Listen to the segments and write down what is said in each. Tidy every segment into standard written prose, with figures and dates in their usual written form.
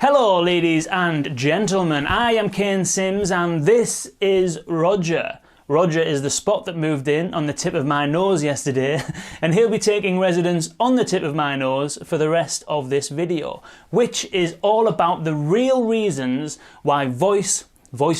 Hello ladies and gentlemen, I am Kane Sims and this is Roger. Roger is the spot that moved in on the tip of my nose yesterday and he'll be taking residence on the tip of my nose for the rest of this video, which is all about the real reasons why voice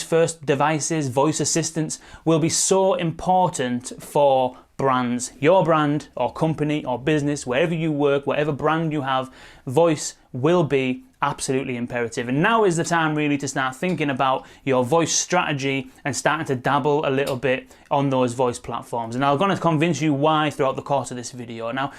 first devices, voice assistants will be so important for brands. Your brand or company or business, wherever you work, whatever brand you have, voice will be absolutely imperative. And now is the time really to start thinking about your voice strategy and starting to dabble a little bit on those voice platforms. And I'm going to convince you why throughout the course of this video. Now,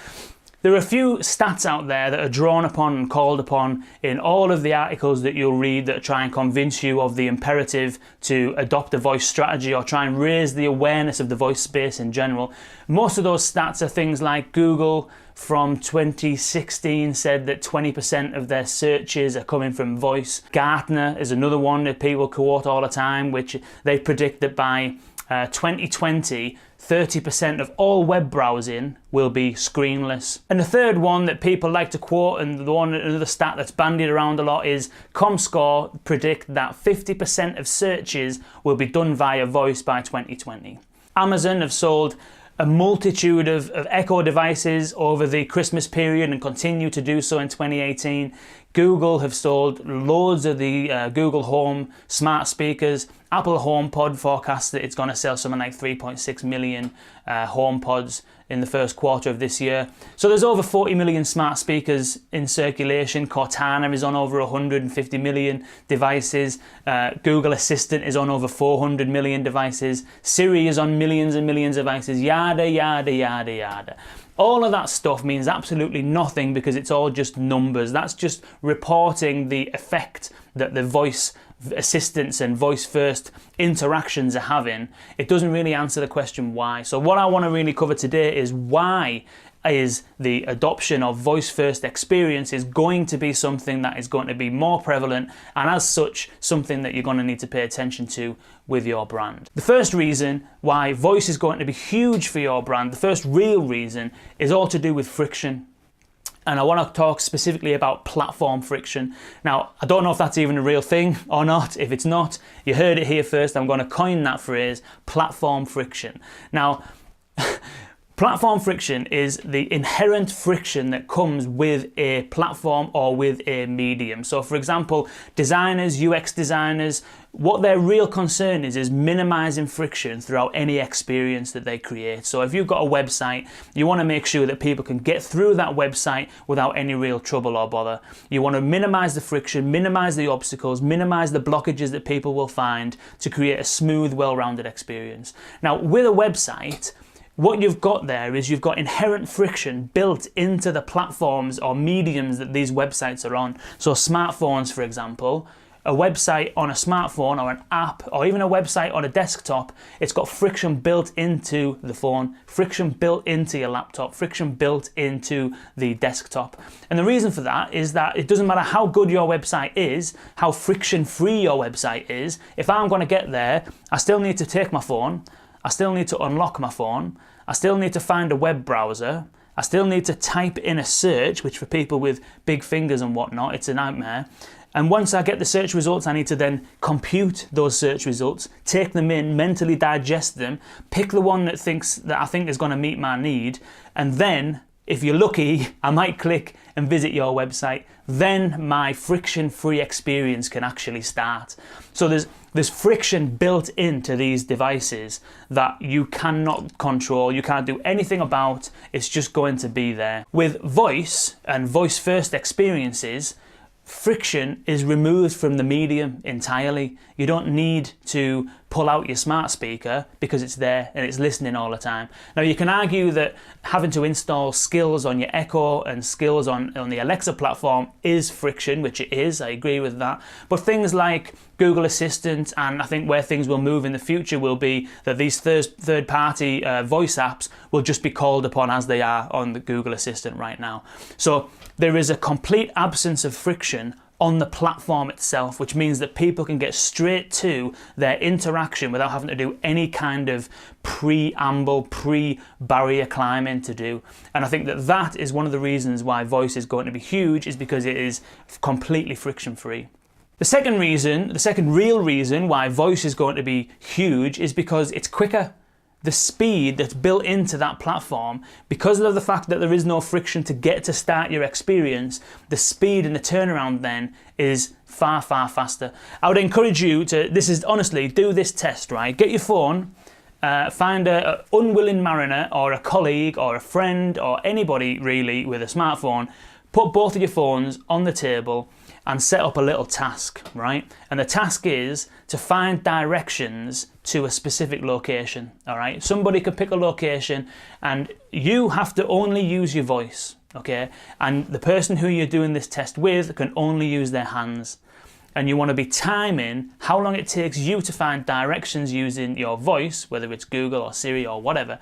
there are a few stats out there that are drawn upon and called upon in all of the articles that you'll read that try and convince you of the imperative to adopt a voice strategy or try and raise the awareness of the voice space in general. Most of those stats are things like Google from 2016 said that 20% of their searches are coming from voice. Gartner is another one that people quote all the time, which they predict that by 2020, 30% of all web browsing will be screenless. And the third one that people like to quote, and another stat that's bandied around a lot, is Comscore predict that 50% of searches will be done via voice by 2020. Amazon have sold a multitude of Echo devices over the Christmas period and continue to do so in 2018. Google have sold loads of the Google Home smart speakers. Apple HomePod forecasts that it's going to sell something like 3.6 million HomePods in the first quarter of this year. So there's over 40 million smart speakers in circulation. Cortana is on over 150 million devices. Google Assistant is on over 400 million devices. Siri is on millions and millions of devices. Yada, yada, yada, yada. All of that stuff means absolutely nothing because it's all just numbers. That's just reporting the effect that the voice assistants and voice first interactions are having. It doesn't really answer the question why. So what I want to really cover today is why is the adoption of voice first experience is going to be something that is going to be more prevalent, and as such something that you're going to need to pay attention to with your brand. The first reason why voice is going to be huge for your brand, the first real reason, is all to do with friction. And I want to talk specifically about platform friction. Now, I don't know if that's even a real thing or not. If it's not, you heard it here first. I'm going to coin that phrase, platform friction. Now, platform friction is the inherent friction that comes with a platform or with a medium. So for example, designers, UX designers, what their real concern is minimizing friction throughout any experience that they create. So if you've got a website, you want to make sure that people can get through that website without any real trouble or bother. You want to minimize the friction, minimize the obstacles, minimize the blockages that people will find to create a smooth, well-rounded experience. Now, with a website, what you've got there is you've got inherent friction built into the platforms or mediums that these websites are on. So smartphones, for example, a website on a smartphone or an app or even a website on a desktop, it's got friction built into the phone, friction built into your laptop, friction built into the desktop. And the reason for that is that it doesn't matter how good your website is, how friction-free your website is, if I'm going to get there, I still need to take my phone, I still need to unlock my phone, I still need to find a web browser, I still need to type in a search, which for people with big fingers and whatnot, it's a nightmare. And once I get the search results, I need to then compute those search results, take them in, mentally digest them, pick the one that I think is going to meet my need, and then, if you're lucky, I might click and visit your website. Then my friction-free experience can actually start. So there's friction built into these devices that you cannot control, you can't do anything about, it's just going to be there. With voice and voice-first experiences, friction is removed from the medium entirely. You don't need to pull out your smart speaker because it's there and it's listening all the time. Now you can argue that having to install skills on your Echo and skills on the Alexa platform is friction, which it is, I agree with that. But things like Google Assistant, and I think where things will move in the future will be that these third-party voice apps will just be called upon as they are on the Google Assistant right now. So there is a complete absence of friction on the platform itself, which means that people can get straight to their interaction without having to do any kind of preamble, pre-barrier climbing to do. And I think that that is one of the reasons why voice is going to be huge, is because it is completely friction-free. The second real reason why voice is going to be huge is because it's quicker. The speed that's built into that platform, because of the fact that there is no friction to get to start your experience, the speed and the turnaround then is far, far faster. I would encourage you to, honestly, do this test, right? Get your phone, find an unwilling mariner or a colleague or a friend or anybody really with a smartphone, put both of your phones on the table and set up a little task, right? And the task is to find directions to a specific location, all right? Somebody could pick a location and you have to only use your voice, okay? And the person who you're doing this test with can only use their hands. And you want to be timing how long it takes you to find directions using your voice, whether it's Google or Siri or whatever,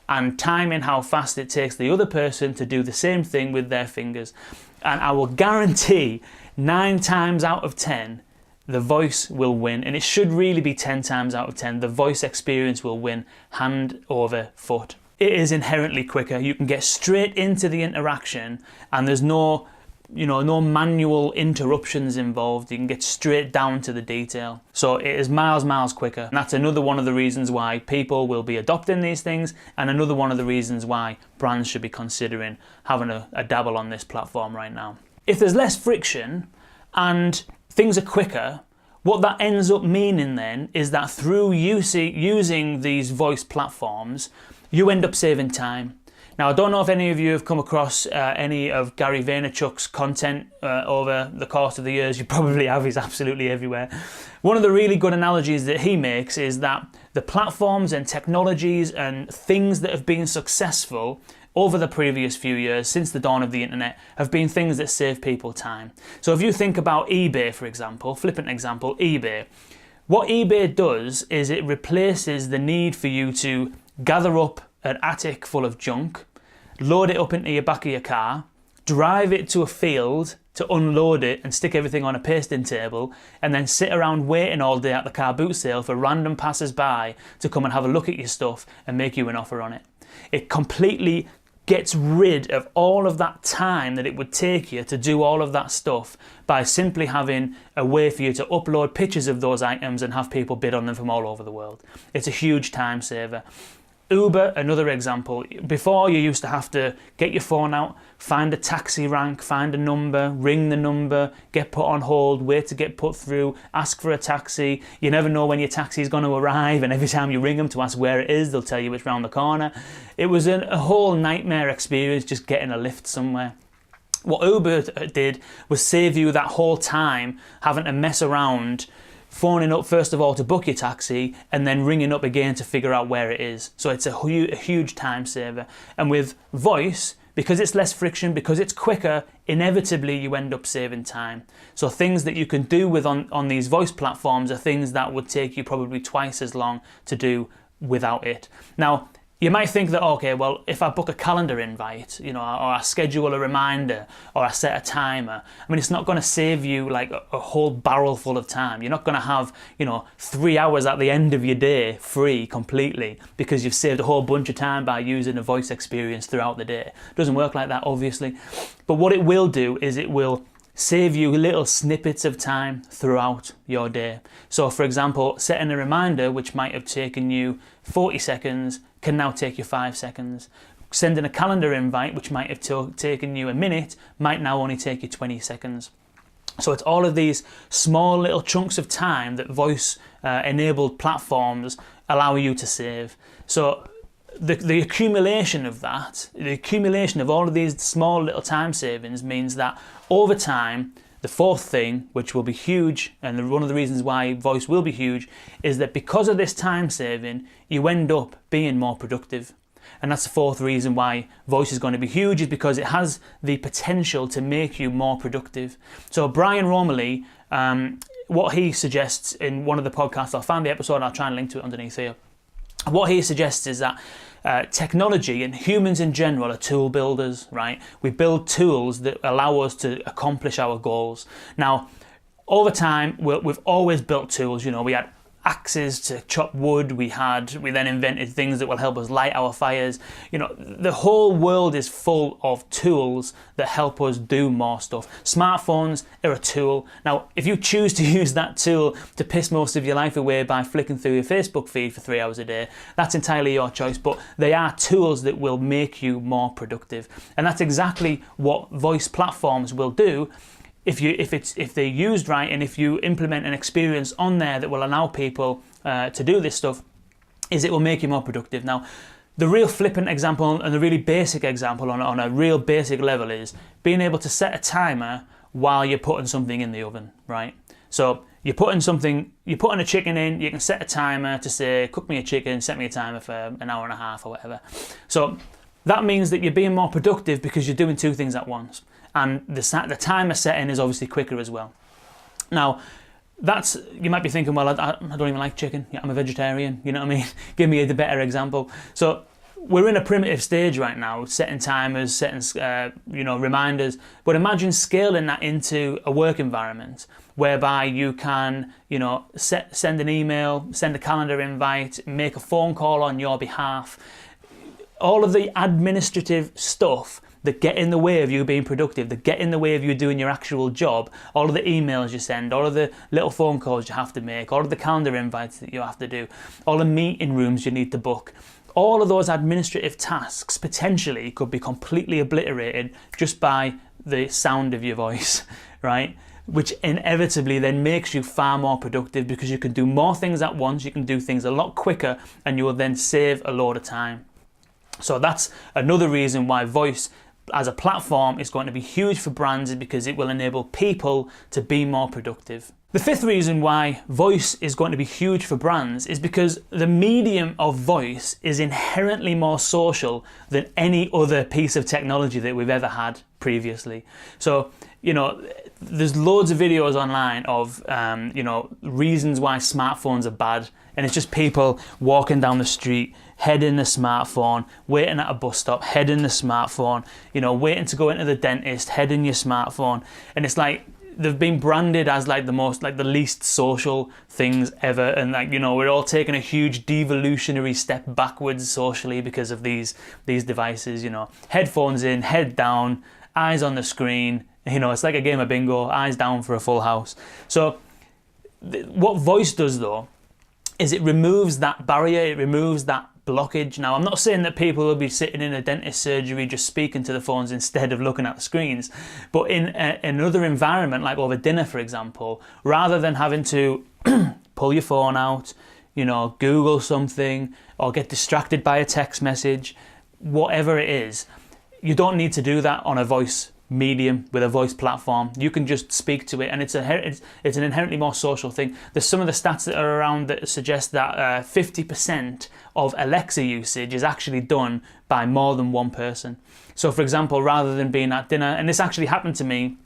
and timing how fast it takes the other person to do the same thing with their fingers. And I will guarantee 9 times out of 10, the voice will win. And it should really be 10 times out of 10. The voice experience will win hand over foot. It is inherently quicker. You can get straight into the interaction and there's no manual interruptions involved. You can get straight down to the detail. So it is miles quicker. And that's another one of the reasons why people will be adopting these things, and another one of the reasons why brands should be considering having a dabble on this platform right now. If there's less friction and things are quicker, what that ends up meaning then is that through using these voice platforms, you end up saving time. Now, I don't know if any of you have come across any of Gary Vaynerchuk's content over the course of the years. You probably have. He's absolutely everywhere. One of the really good analogies that he makes is that the platforms and technologies and things that have been successful over the previous few years, since the dawn of the internet, have been things that save people time. So if you think about eBay, for example, flippant example, eBay. What eBay does is it replaces the need for you to gather up an attic full of junk, load it up into your back of your car, drive it to a field to unload it and stick everything on a pasting table, and then sit around waiting all day at the car boot sale for random passers-by to come and have a look at your stuff and make you an offer on it. It completely gets rid of all of that time that it would take you to do all of that stuff by simply having a way for you to upload pictures of those items and have people bid on them from all over the world. It's a huge time saver. Uber, another example. Before, you used to have to get your phone out, find a taxi rank, find a number, ring the number, get put on hold, wait to get put through, ask for a taxi. You never know when your taxi is going to arrive, and every time you ring them to ask where it is, they'll tell you it's round the corner. It was a whole nightmare experience just getting a lift somewhere. What Uber did was save you that whole time having to mess around, phoning up first of all to book your taxi and then ringing up again to figure out where it is. So it's a huge time saver. And with voice, because it's less friction, because it's quicker, inevitably you end up saving time. So things that you can do with on these voice platforms are things that would take you probably twice as long to do without it. Now, you might think that, okay, well, if I book a calendar invite, or I schedule a reminder, or I set a timer, I mean, it's not going to save you like a whole barrel full of time. You're not going to have, 3 hours at the end of your day free completely because you've saved a whole bunch of time by using a voice experience throughout the day. It doesn't work like that, obviously. But what it will do is it will save you little snippets of time throughout your day. So, for example, setting a reminder, which might have taken you 40 seconds, can now take you 5 seconds. Sending a calendar invite, which might have taken you a minute, might now only take you 20 seconds. So it's all of these small little chunks of time that voice-enabled platforms allow you to save. So the accumulation of that, the accumulation of all of these small little time savings means that over time, the fourth thing, which will be huge, and one of the reasons why voice will be huge, is that because of this time saving, you end up being more productive. And that's the fourth reason why voice is going to be huge, is because it has the potential to make you more productive. So Brian Romilly, what he suggests in one of the podcasts, I'll find the episode and I'll try and link to it underneath here. What he suggests is that technology and humans in general are tool builders, right? We build tools that allow us to accomplish our goals. Now, over time, we've always built tools. You know, we had axes to chop wood. We then invented things that will help us light our fires. You know, the whole world is full of tools that help us do more stuff. Smartphones are a tool. Now, if you choose to use that tool to piss most of your life away by flicking through your Facebook feed for 3 hours a day, that's entirely your choice, but they are tools that will make you more productive. And that's exactly what voice platforms will do if they're used right, and if you implement an experience on there that will allow people to do this stuff, is it will make you more productive. Now, the real flippant example and the really basic example on a real basic level is being able to set a timer while you're putting something in the oven, right? So you're putting a chicken in, you can set a timer to say, cook me a chicken, set me a timer for an hour and a half or whatever. So that means that you're being more productive because you're doing two things at once. And the timer setting is obviously quicker as well. Now, you might be thinking, well, I don't even like chicken. I'm a vegetarian. You know what I mean? Give me the better example. So we're in a primitive stage right now, setting timers, setting reminders. But imagine scaling that into a work environment whereby you can, send an email, send a calendar invite, make a phone call on your behalf. All of the administrative stuff that get in the way of you being productive, that get in the way of you doing your actual job, all of the emails you send, all of the little phone calls you have to make, all of the calendar invites that you have to do, all the meeting rooms you need to book, all of those administrative tasks potentially could be completely obliterated just by the sound of your voice, right? Which inevitably then makes you far more productive because you can do more things at once, you can do things a lot quicker, and you will then save a load of time. So that's another reason why voice as a platform is going to be huge for brands, is because it will enable people to be more productive. The fifth reason why voice is going to be huge for brands is because the medium of voice is inherently more social than any other piece of technology that we've ever had previously. So, there's loads of videos online of, reasons why smartphones are bad, and it's just people walking down the street, head in the smartphone, waiting at a bus stop, head in the smartphone, waiting to go into the dentist, head in your smartphone. And it's like, they've been branded as the least social things ever. And we're all taking a huge devolutionary step backwards socially because of these devices, headphones in, head down, eyes on the screen. It's like a game of bingo, eyes down for a full house. So what voice does though, is it removes that barrier, it removes that blockage. Now, I'm not saying that people will be sitting in a dentist surgery just speaking to the phones instead of looking at the screens, but in another environment, like over dinner, for example, rather than having to pull your phone out, Google something, or get distracted by a text message, whatever it is, you don't need to do that on a voice medium with a voice platform. You can just speak to it, and it's an inherently more social thing. There's some of the stats that are around that suggest that 50% of Alexa usage is actually done by more than one person. So for example, rather than being at dinner, and this actually happened to me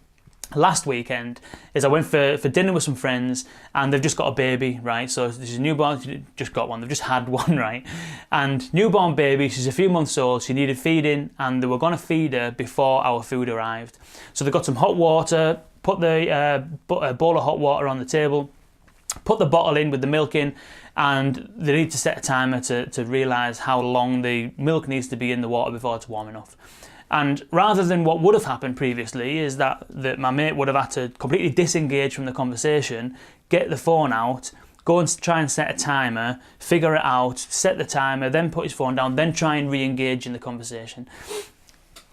last weekend, is I went for dinner with some friends, and they've just got a baby, right? So this is a newborn, just got one, they've just had one, right? And newborn baby, she's a few months old, she needed feeding, and they were going to feed her before our food arrived. So they got some hot water, put a bowl of hot water on the table, put the bottle in with the milk in, and they need to set a timer to realise how long the milk needs to be in the water before it's warm enough. And rather than what would have happened previously is that my mate would have had to completely disengage from the conversation, get the phone out, go and try and set a timer, figure it out, set the timer, then put his phone down, then try and re-engage in the conversation.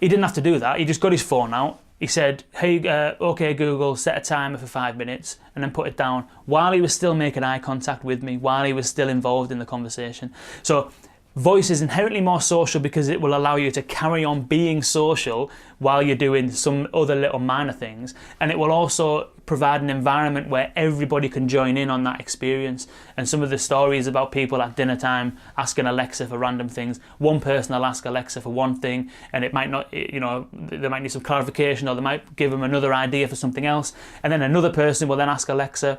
He didn't have to do that. He just got his phone out. He said, hey, okay, Google, set a timer for 5 minutes, and then put it down while he was still making eye contact with me, while he was still involved in the conversation. So voice is inherently more social because it will allow you to carry on being social while you're doing some other little minor things, and it will also provide an environment where everybody can join in on that experience. And some of the stories about people at dinner time asking Alexa for random things, one person will ask Alexa for one thing, and it might not, they might need some clarification, or they might give them another idea for something else, and then another person will then ask Alexa,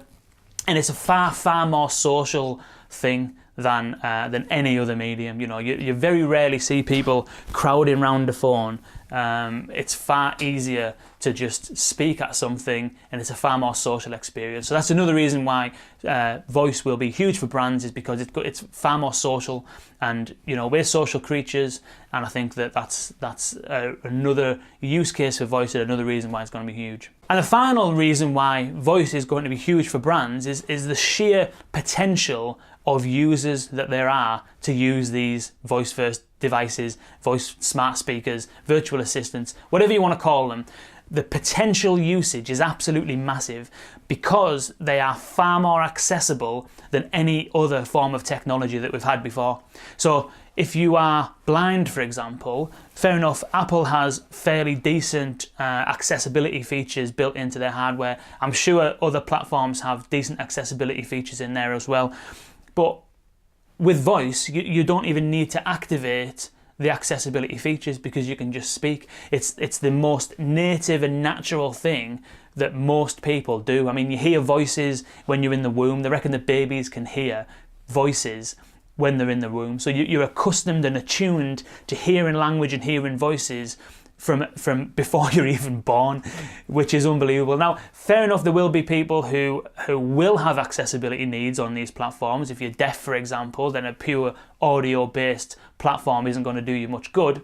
and it's a far more social thing than any other medium. You know, you very rarely see people crowding around the phone. It's far easier to just speak at something, and it's a far more social experience. So that's another reason why voice will be huge for brands, is because it's far more social, and you know, we're social creatures, and I think that's another use case for voice, and another reason why it's going to be huge. And the final reason why voice is going to be huge for brands is the sheer potential of users that there are to use these voice first devices, voice smart speakers, virtual assistants, whatever you want to call them. The potential usage is absolutely massive because they are far more accessible than any other form of technology that we've had before. So if you are blind, for example, fair enough, Apple has fairly decent accessibility features built into their hardware. I'm sure other platforms have decent accessibility features in there as well. But with voice, you don't even need to activate the accessibility features because you can just speak. It's the most native and natural thing that most people do. I mean, you hear voices when you're in the womb. They reckon that babies can hear voices when they're in the womb. So you're accustomed and attuned to hearing language and hearing voices from before you're even born, which is unbelievable. Now, fair enough, there will be people who will have accessibility needs on these platforms. If you're deaf, for example, then a pure audio-based platform isn't going to do you much good.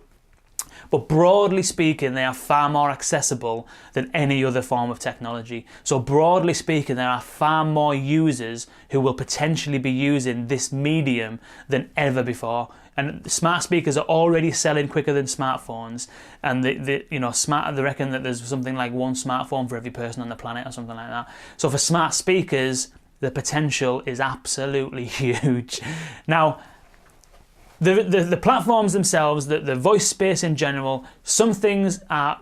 But broadly speaking, they are far more accessible than any other form of technology. So broadly speaking, there are far more users who will potentially be using this medium than ever before. And smart speakers are already selling quicker than smartphones. And they reckon that there's something like one smartphone for every person on the planet or something like that. So for smart speakers, the potential is absolutely huge. Now, the platforms themselves, the voice space in general, some things are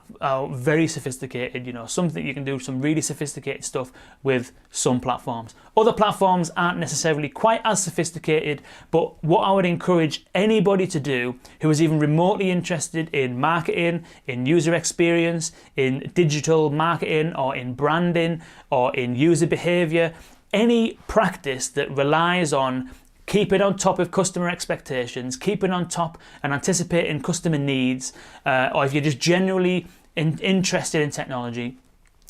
very sophisticated. You know, you can do some really sophisticated stuff with some platforms. Other platforms aren't necessarily quite as sophisticated, but what I would encourage anybody to do who is even remotely interested in marketing, in user experience, in digital marketing, or in branding, or in user behavior, any practice that relies on keeping on top of customer expectations, keeping on top and anticipating customer needs, or if you're just genuinely interested in technology,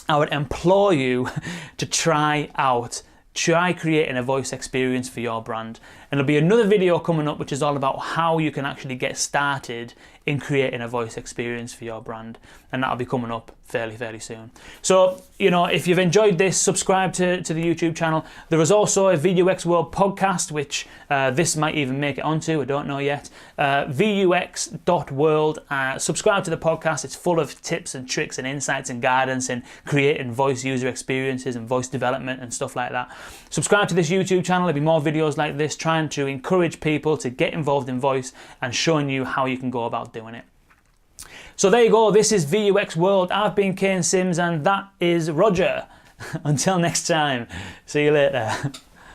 I would implore you to try creating a voice experience for your brand. And there'll be another video coming up which is all about how you can actually get started in creating a voice experience for your brand, and that'll be coming up fairly soon. So, you know, if you've enjoyed this, subscribe to the YouTube channel. There is also a VUX World podcast, which this might even make it onto, I don't know yet. VUX.world. Subscribe to the podcast. It's full of tips and tricks and insights and guidance in creating voice user experiences and voice development and stuff like that. Subscribe to this YouTube channel. There'll be more videos like this trying to encourage people to get involved in voice and showing you how you can go about doing it. So there you go, this is VUX World. I've been Kane Sims and that is Roger. Until next time, see you later.